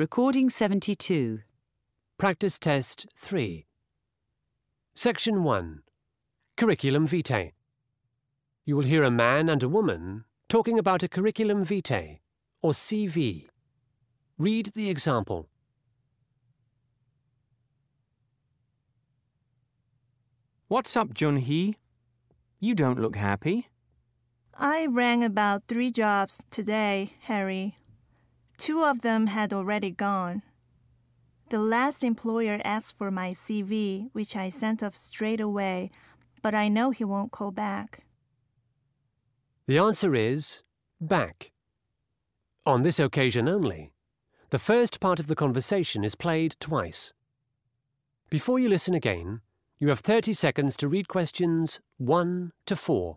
Recording 72. Practice Test 3. Section 1. Curriculum Vitae. You will hear a man and a woman talking about a curriculum vitae, or CV. Read the example. What's up, Jun-hee? You don't look happy. I rang about 3 jobs today, Harry. 2 of them had already gone. The last employer asked for my CV, which I sent off straight away, but I know he won't call back. The answer is back. On this occasion only, the first part of the conversation is played twice. Before you listen again, you have 30 seconds to read questions 1 to 4.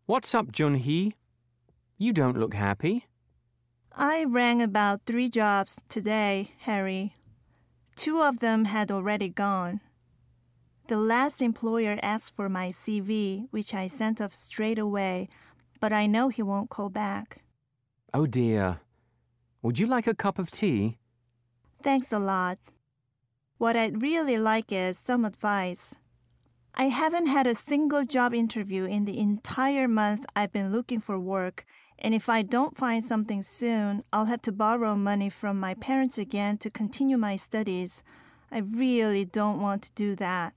What's up, Jun-hee? You don't look happy. I rang about 3 jobs today, Harry. 2 of them had already gone. The last employer asked for my CV, which I sent off straight away, but I know he won't call back. Oh dear. Would you like a cup of tea? Thanks a lot. What I'd really like is some advice. I haven't had a single job interview in the entire month I've been looking for work, and if I don't find something soon, I'll have to borrow money from my parents again to continue my studies. I really don't want to do that.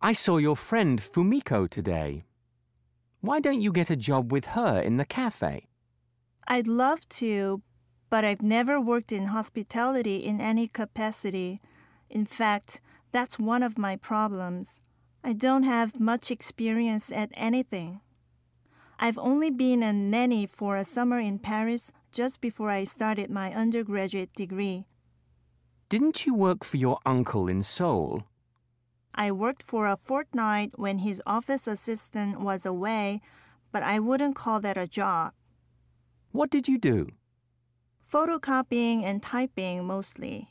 I saw your friend Fumiko today. Why don't you get a job with her in the cafe? I'd love to, but I've never worked in hospitality in any capacity. In fact, that's one of my problems. I don't have much experience at anything. I've only been a nanny for a summer in Paris just before I started my undergraduate degree. Didn't you work for your uncle in Seoul? I worked for a fortnight when his office assistant was away, but I wouldn't call that a job. What did you do? Photocopying and typing mostly.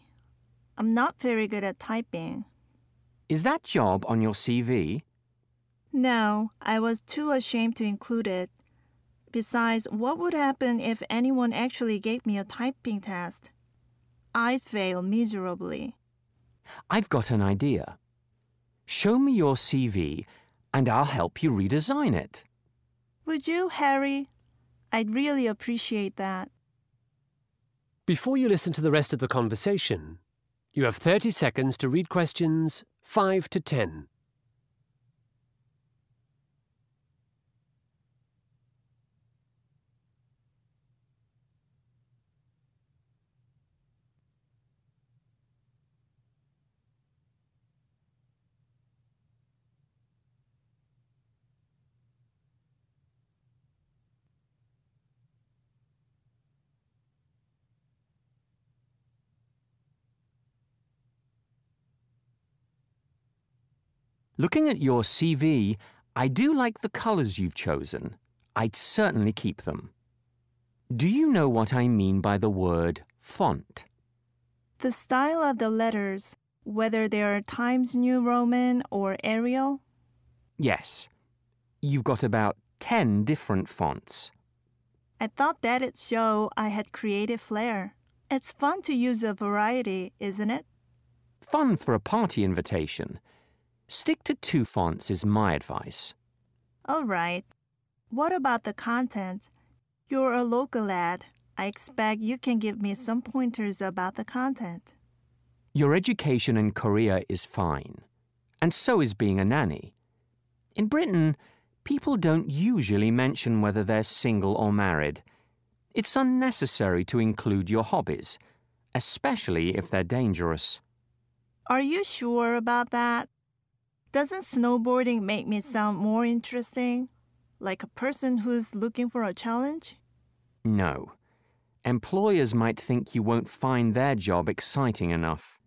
I'm not very good at typing. Is that job on your CV? No, I was too ashamed to include it. Besides, what would happen if anyone actually gave me a typing test? I'd fail miserably. I've got an idea. Show me your CV and I'll help you redesign it. Would you, Harry? I'd really appreciate that. Before you listen to the rest of the conversation, you have 30 seconds to read questions 5 to 10. Looking at your CV, I do like the colours you've chosen. I'd certainly keep them. Do you know what I mean by the word font? The style of the letters, whether they are Times New Roman or Arial? Yes. You've got about 10 different fonts. I thought that'd show I had creative flair. It's fun to use a variety, isn't it? Fun for a party invitation. Stick to 2 fonts is my advice. All right. What about the content? You're a local lad. I expect you can give me some pointers about the content. Your education in Korea is fine, and so is being a nanny. In Britain, people don't usually mention whether they're single or married. It's unnecessary to include your hobbies, especially if they're dangerous. Are you sure about that? Doesn't snowboarding make me sound more interesting? Like a person who's looking for a challenge? No. Employers might think you won't find their job exciting enough.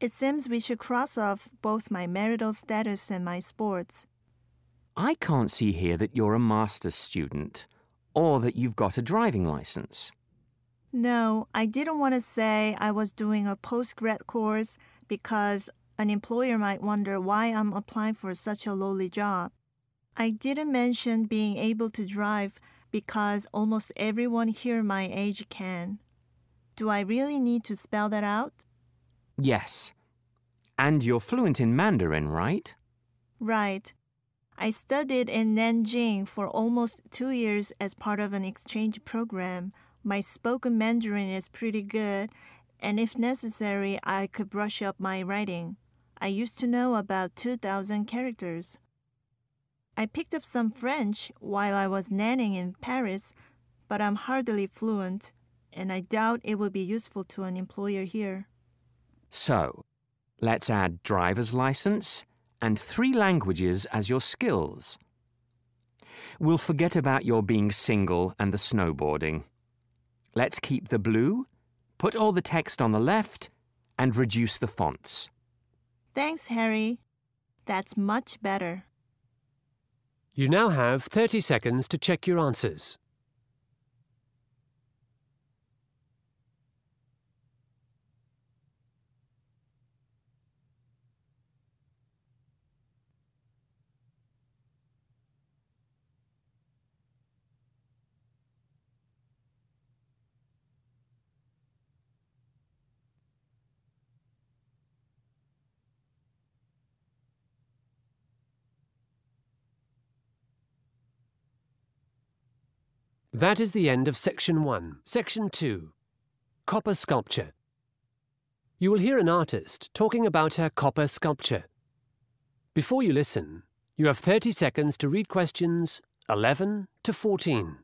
It seems we should cross off both my marital status and my sports. I can't see here that you're a master's student or that you've got a driving license. No, I didn't want to say I was doing a postgrad course because an employer might wonder why I'm applying for such a lowly job. I didn't mention being able to drive because almost everyone here my age can. Do I really need to spell that out? Yes. And you're fluent in Mandarin, right? Right. I studied in Nanjing for almost 2 years as part of an exchange program. My spoken Mandarin is pretty good, and if necessary, I could brush up my writing. I used to know about 2,000 characters. I picked up some French while I was nannying in Paris, but I'm hardly fluent, and I doubt it would be useful to an employer here. So, let's add driver's license and 3 languages as your skills. We'll forget about your being single and the snowboarding. Let's keep the blue, put all the text on the left, and reduce the fonts. Thanks, Harry. That's much better. You now have 30 seconds to check your answers. That is the end of Section 1. Section 2. Copper Sculpture. You will hear an artist talking about her copper sculpture. Before you listen, you have 30 seconds to read questions 11 to 14.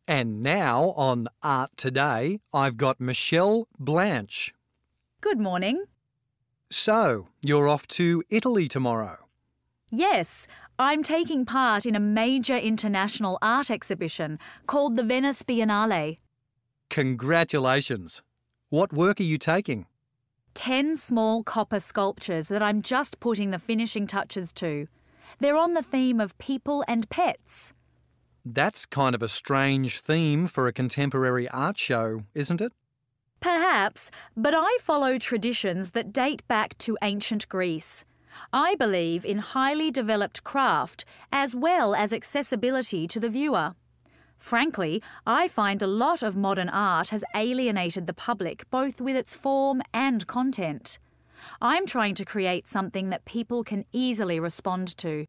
And now on Art Today, I've got Michelle Blanche. Good morning. So, you're off to Italy tomorrow? Yes, I'm taking part in a major international art exhibition called the Venice Biennale. Congratulations. What work are you taking? 10 small copper sculptures that I'm just putting the finishing touches to. They're on the theme of people and pets. That's kind of a strange theme for a contemporary art show, isn't it? Perhaps, but I follow traditions that date back to ancient Greece. I believe in highly developed craft as well as accessibility to the viewer. Frankly, I find a lot of modern art has alienated the public both with its form and content. I'm trying to create something that people can easily respond to.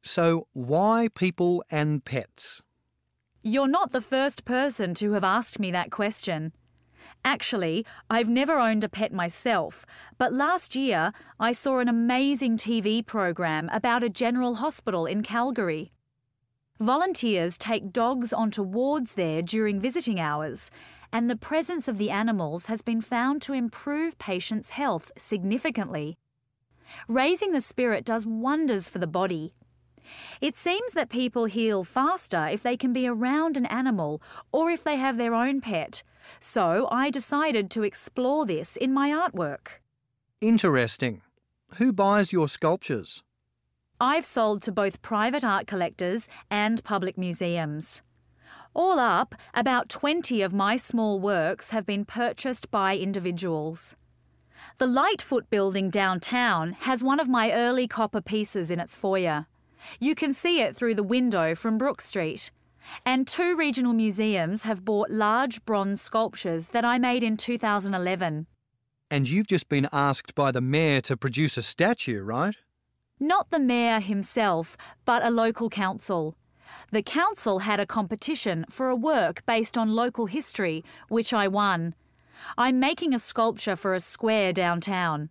So, why people and pets? You're not the first person to have asked me that question. Actually, I've never owned a pet myself, but last year I saw an amazing TV program about a general hospital in Calgary. Volunteers take dogs onto wards there during visiting hours, and the presence of the animals has been found to improve patients' health significantly. Raising the spirit does wonders for the body. It seems that people heal faster if they can be around an animal or if they have their own pet, so I decided to explore this in my artwork. Interesting. Who buys your sculptures? I've sold to both private art collectors and public museums. All up, about 20 of my small works have been purchased by individuals. The Lightfoot building downtown has one of my early copper pieces in its foyer. You can see it through the window from Brook Street. And 2 regional museums have bought large bronze sculptures that I made in 2011. And you've just been asked by the mayor to produce a statue, right? Not the mayor himself, but a local council. The council had a competition for a work based on local history, which I won. I'm making a sculpture for a square downtown.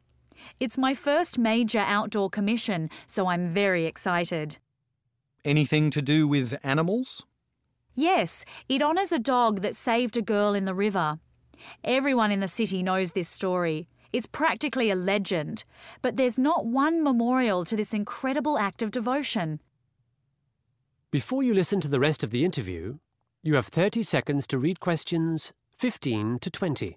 It's my first major outdoor commission, so I'm very excited. Anything to do with animals? Yes, it honours a dog that saved a girl in the river. Everyone in the city knows this story. It's practically a legend, but there's not one memorial to this incredible act of devotion. Before you listen to the rest of the interview, you have 30 seconds to read questions 15 to 20.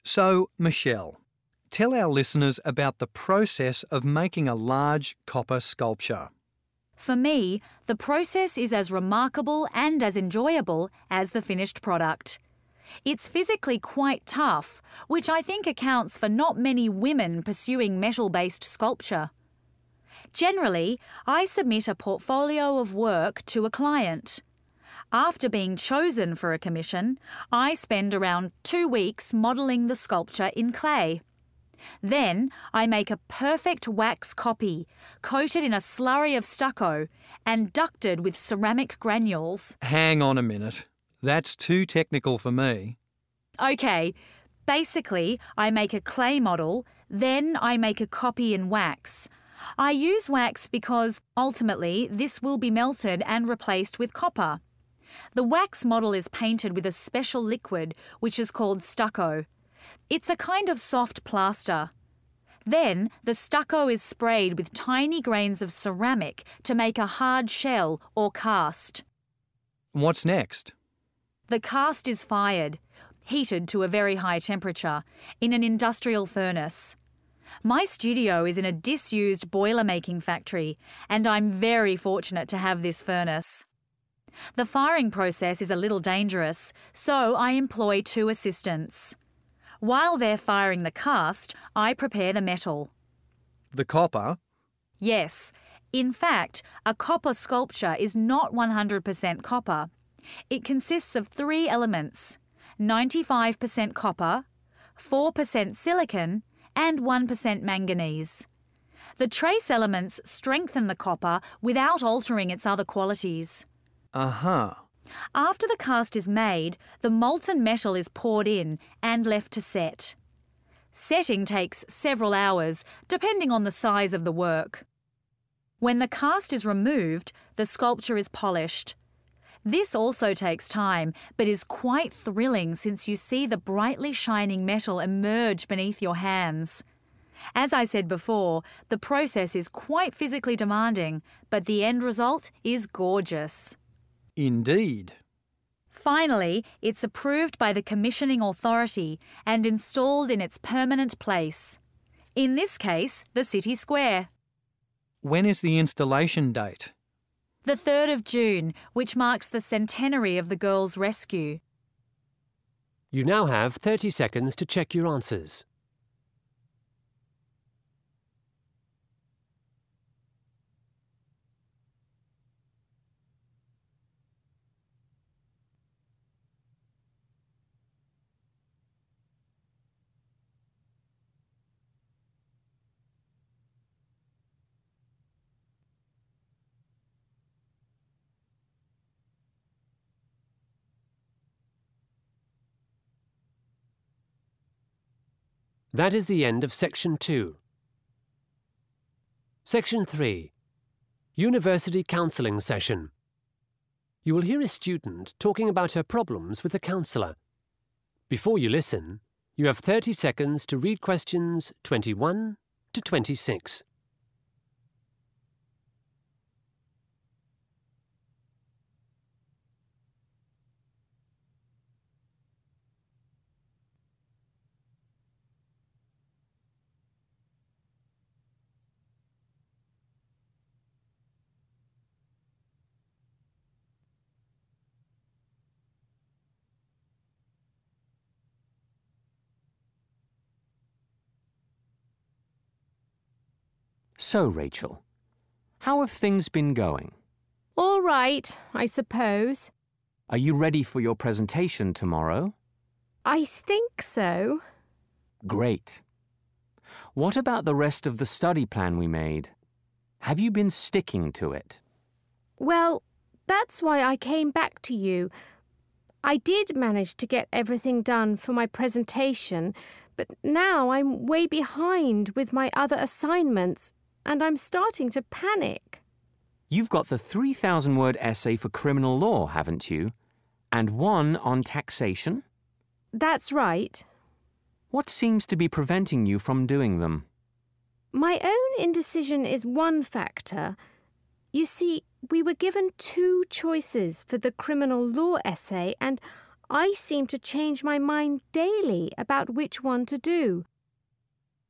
So, Michelle, tell our listeners about the process of making a large copper sculpture. For me, the process is as remarkable and as enjoyable as the finished product. It's physically quite tough, which I think accounts for not many women pursuing metal-based sculpture. Generally, I submit a portfolio of work to a client. After being chosen for a commission, I spend around 2 weeks modelling the sculpture in clay. Then I make a perfect wax copy, coated in a slurry of stucco and ducted with ceramic granules. Hang on a minute. That's too technical for me. Okay, basically I make a clay model, then I make a copy in wax. I use wax because, ultimately, this will be melted and replaced with copper. The wax model is painted with a special liquid which is called stucco. It's a kind of soft plaster. Then the stucco is sprayed with tiny grains of ceramic to make a hard shell or cast. What's next? The cast is fired, heated to a very high temperature, in an industrial furnace. My studio is in a disused boiler-making factory, and I'm very fortunate to have this furnace. The firing process is a little dangerous, so I employ 2 assistants. While they're firing the cast, I prepare the metal. The copper? Yes. In fact, a copper sculpture is not 100% copper. It consists of 3 elements: 95% copper, 4% silicon, and 1% manganese. The trace elements strengthen the copper without altering its other qualities. Uh-huh. After the cast is made, the molten metal is poured in and left to set. Setting takes several hours, depending on the size of the work. When the cast is removed, the sculpture is polished. This also takes time, but is quite thrilling since you see the brightly shining metal emerge beneath your hands. As I said before, the process is quite physically demanding, but the end result is gorgeous. Indeed. Finally, it's approved by the commissioning authority and installed in its permanent place. In this case, the city square. When is the installation date? The 3rd of June, which marks the centenary of the girl's rescue. You now have 30 seconds to check your answers. That is the end of Section 2. Section 3. University Counselling Session. You will hear a student talking about her problems with a counsellor. Before you listen, you have 30 seconds to read questions 21 to 26. So, Rachel, how have things been going? All right, I suppose. Are you ready for your presentation tomorrow? I think so. Great. What about the rest of the study plan we made? Have you been sticking to it? Well, that's why I came back to you. I did manage to get everything done for my presentation, but now I'm way behind with my other assignments, and I'm starting to panic. You've got the 3,000-word essay for criminal law, haven't you? And one on taxation? That's right. What seems to be preventing you from doing them? My own indecision is one factor. You see, we were given 2 choices for the criminal law essay, and I seem to change my mind daily about which one to do.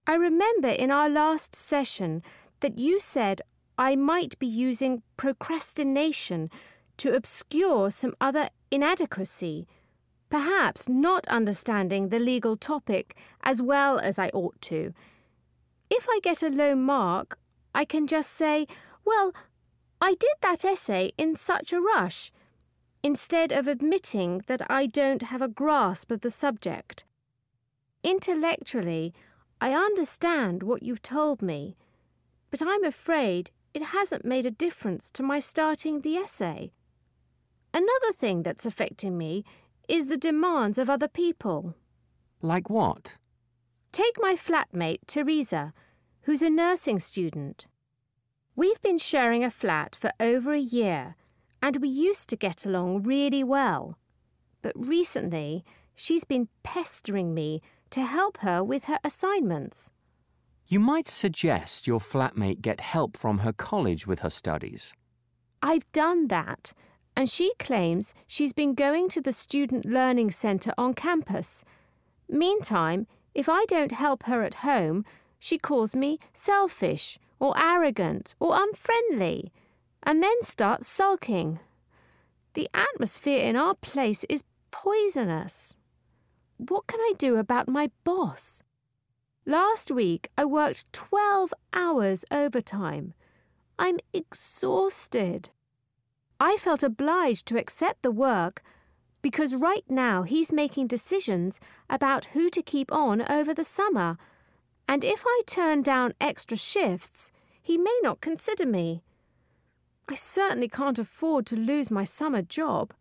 I remember in our last session that you said I might be using procrastination to obscure some other inadequacy, perhaps not understanding the legal topic as well as I ought to. If I get a low mark, I can just say, well, I did that essay in such a rush, instead of admitting that I don't have a grasp of the subject. Intellectually, I understand what you've told me, but I'm afraid it hasn't made a difference to my starting the essay. Another thing that's affecting me is the demands of other people. Like what? Take my flatmate, Teresa, who's a nursing student. We've been sharing a flat for over a year, and we used to get along really well. But recently, she's been pestering me to help her with her assignments. You might suggest your flatmate get help from her college with her studies. I've done that, and she claims she's been going to the Student Learning Centre on campus. Meantime, if I don't help her at home, she calls me selfish or arrogant or unfriendly, and then starts sulking. The atmosphere in our place is poisonous. What can I do about my boss? Last week, I worked 12 hours overtime. I'm exhausted. I felt obliged to accept the work because right now he's making decisions about who to keep on over the summer, and if I turn down extra shifts, he may not consider me. I certainly can't afford to lose my summer job.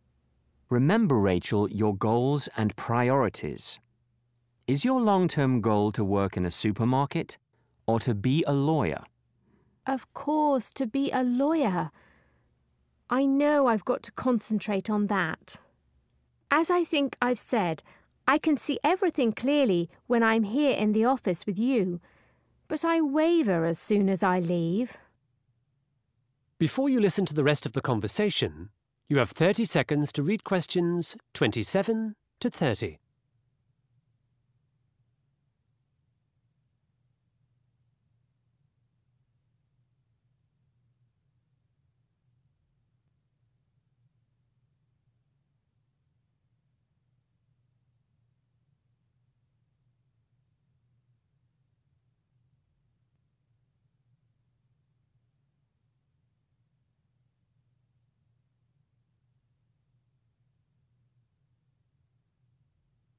Remember, Rachel, your goals and priorities. Is your long-term goal to work in a supermarket or to be a lawyer? Of course, to be a lawyer. I know I've got to concentrate on that. As I think I've said, I can see everything clearly when I'm here in the office with you, but I waver as soon as I leave. Before you listen to the rest of the conversation, you have 30 seconds to read questions 27 to 30.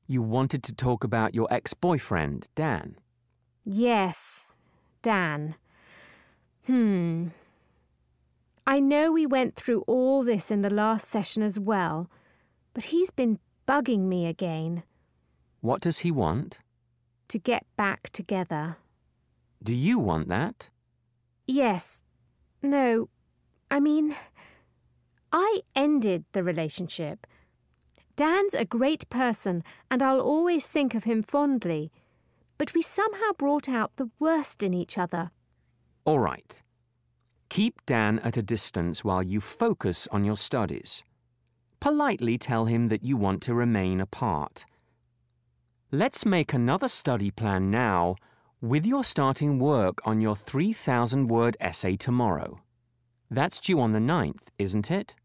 You wanted to talk about your ex-boyfriend, Dan. Yes, Dan. I know we went through all this in the last session as well, but he's been bugging me again. What does he want? To get back together. Do you want that? Yes. No. I mean, I ended the relationship. Dan's a great person, and I'll always think of him fondly. But we somehow brought out the worst in each other. All right. Keep Dan at a distance while you focus on your studies. Politely tell him that you want to remain apart. Let's make another study plan now with your starting work on your 3,000-word essay tomorrow. That's due on the 9th, isn't it?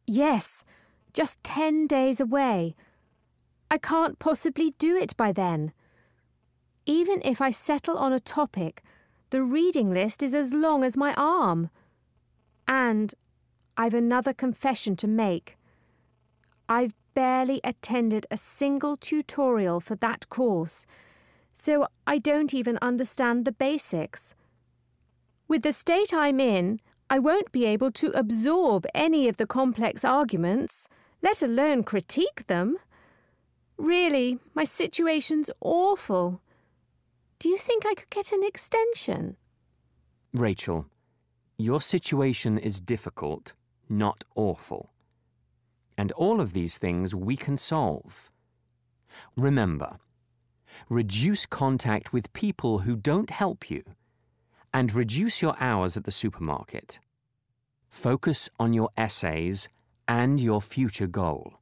Yes. Just 10 days away. I can't possibly do it by then. Even if I settle on a topic, The reading list is as long as my arm. And I've another confession to make. I've barely attended a single tutorial for that course, so I don't even understand the basics. With the state I'm in, I won't be able to absorb any of the complex arguments, let alone critique them. Really, my situation's awful. Do you think I could get an extension? Rachel, your situation is difficult, not awful. And all of these things we can solve. Remember, reduce contact with people who don't help you, and reduce your hours at the supermarket. Focus on your essays and your future goal.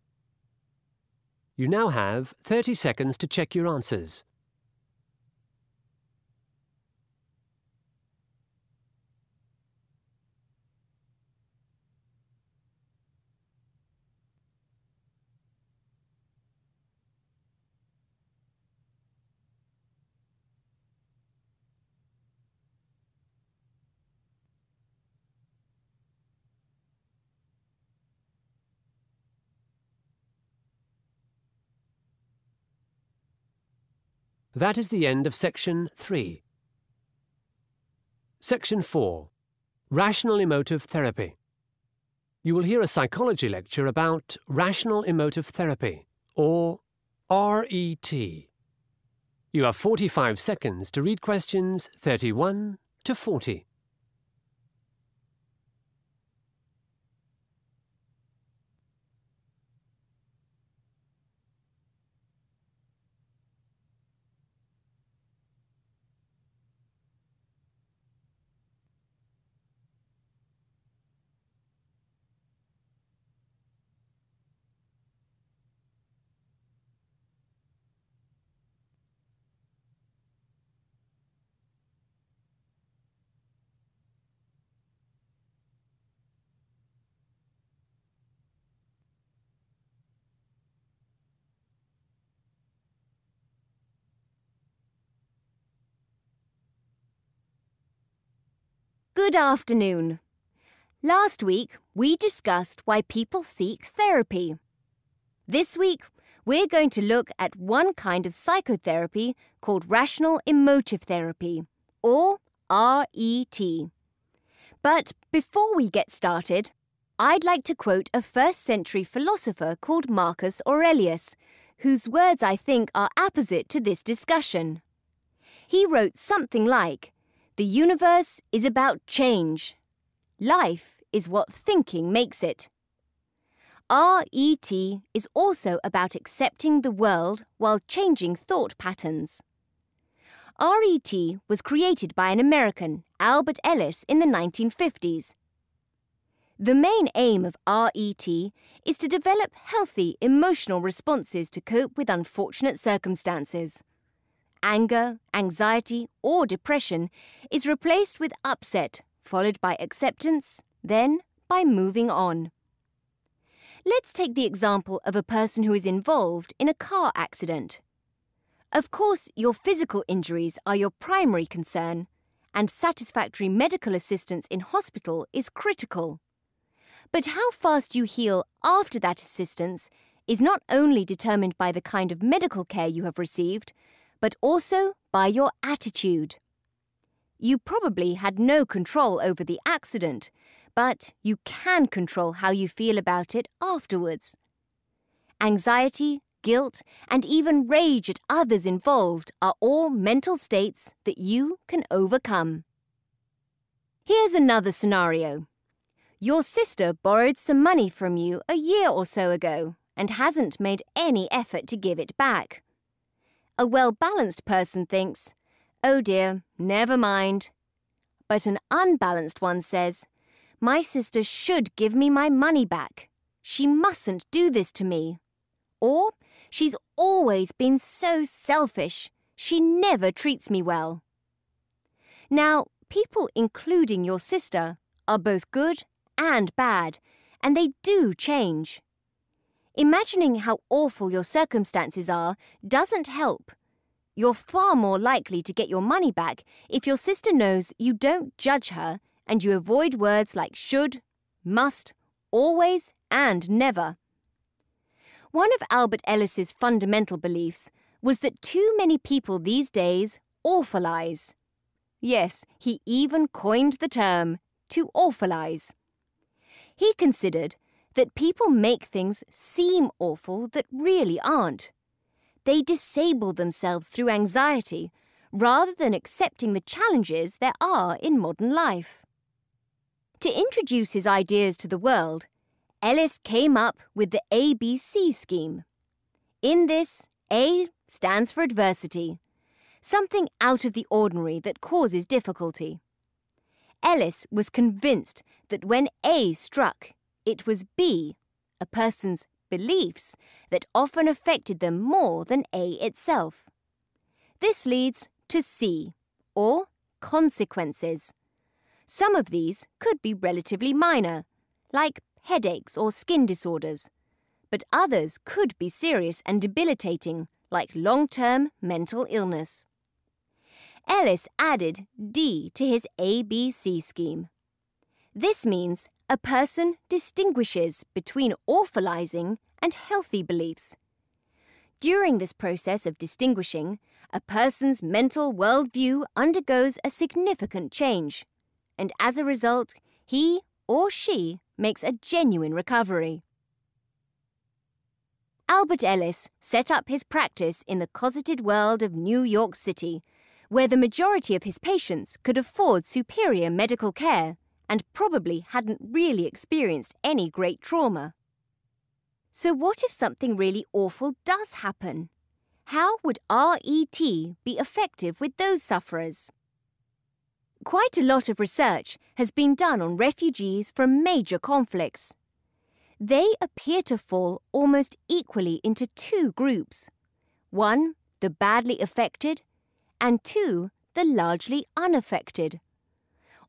You now have 30 seconds to check your answers. That is the end of Section 3. Section 4. Rational Emotive Therapy. You will hear a psychology lecture about Rational Emotive Therapy, or RET. You have 45 seconds to read questions 31 to 40. Good afternoon. Last week, we discussed why people seek therapy. This week, we're going to look at one kind of psychotherapy called Rational Emotive Therapy, or RET. But before we get started, I'd like to quote a first-century philosopher called Marcus Aurelius, whose words I think are apposite to this discussion. He wrote something like, "The universe is about change. Life is what thinking makes it." RET is also about accepting the world while changing thought patterns. RET was created by an American, Albert Ellis, in the 1950s. The main aim of RET is to develop healthy emotional responses to cope with unfortunate circumstances. Anger, anxiety, or depression is replaced with upset, followed by acceptance, then by moving on. Let's take the example of a person who is involved in a car accident. Of course, your physical injuries are your primary concern, and satisfactory medical assistance in hospital is critical. But how fast you heal after that assistance is not only determined by the kind of medical care you have received, but also by your attitude. You probably had no control over the accident, but you can control how you feel about it afterwards. Anxiety, guilt, and even rage at others involved are all mental states that you can overcome. Here's another scenario. Your sister borrowed some money from you a year or so ago and hasn't made any effort to give it back. A well-balanced person thinks, "Oh dear, never mind." But an unbalanced one says, "My sister should give me my money back. She mustn't do this to me." Or, "She's always been so selfish. She never treats me well." Now, people, including your sister, are both good and bad, and they do change. Imagining how awful your circumstances are doesn't help. you're far more likely to get your money back if your sister knows you don't judge her and you avoid words like should, must, always, and never. One of Albert Ellis's fundamental beliefs was that too many people these days awfulize. Yes, he even coined the term to awfulize. He considered that people make things seem awful that really aren't. They disable themselves through anxiety rather than accepting the challenges there are in modern life. To introduce his ideas to the world, Ellis came up with the ABC scheme. In this, A stands for adversity, something out of the ordinary that causes difficulty. Ellis was convinced that when A struck, it was B, a person's beliefs, that often affected them more than A itself. This leads to C, or consequences. Some of these could be relatively minor, like headaches or skin disorders, but others could be serious and debilitating, like long-term mental illness. Ellis added D to his ABC scheme. This means a person distinguishes between awfulizing and healthy beliefs. During this process of distinguishing, a person's mental worldview undergoes a significant change, and as a result, he or she makes a genuine recovery. Albert Ellis set up his practice in the cosseted world of New York City, where the majority of his patients could afford superior medical care and probably hadn't really experienced any great trauma. So what if something really awful does happen? How would RET be effective with those sufferers? Quite a lot of research has been done on refugees from major conflicts. They appear to fall almost equally into two groups. One, the badly affected, and two, the largely unaffected.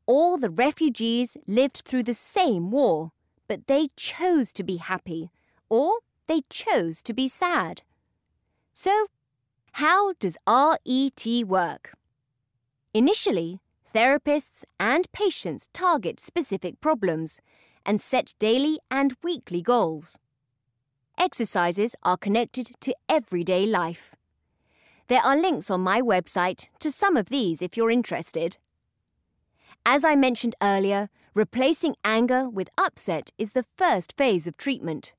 All the refugees lived through the same war, but they chose to be happy, or they chose to be sad. So, how does RET work? Initially, therapists and patients target specific problems and set daily and weekly goals. Exercises are connected to everyday life. There are links on my website to some of these if you're interested. As I mentioned earlier, replacing anger with upset is the first phase of treatment.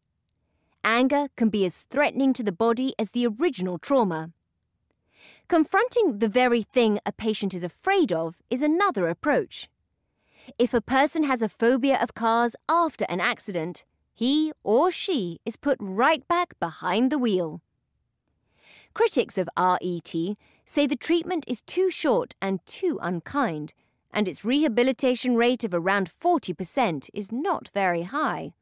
Anger can be as threatening to the body as the original trauma. Confronting the very thing a patient is afraid of is another approach. If a person has a phobia of cars after an accident, he or she is put right back behind the wheel. Critics of RET say the treatment is too short and too unkind, and its rehabilitation rate of around 40% is not very high.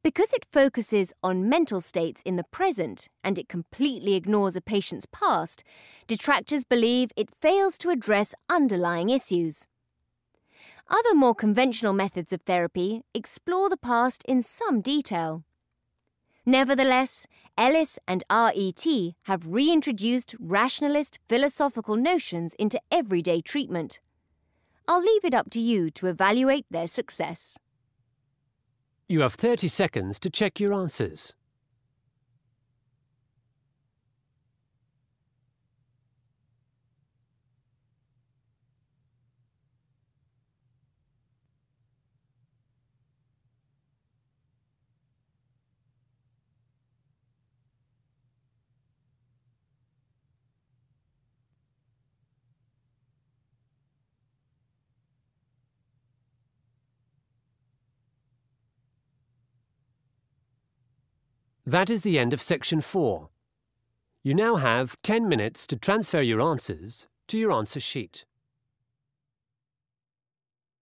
Because it focuses on mental states in the present and it completely ignores a patient's past, detractors believe it fails to address underlying issues. Other more conventional methods of therapy explore the past in some detail. Nevertheless, Ellis and RET have reintroduced rationalist philosophical notions into everyday treatment. I'll leave it up to you to evaluate their success. You have 30 seconds to check your answers. That is the end of section 4. You now have 10 minutes to transfer your answers to your answer sheet.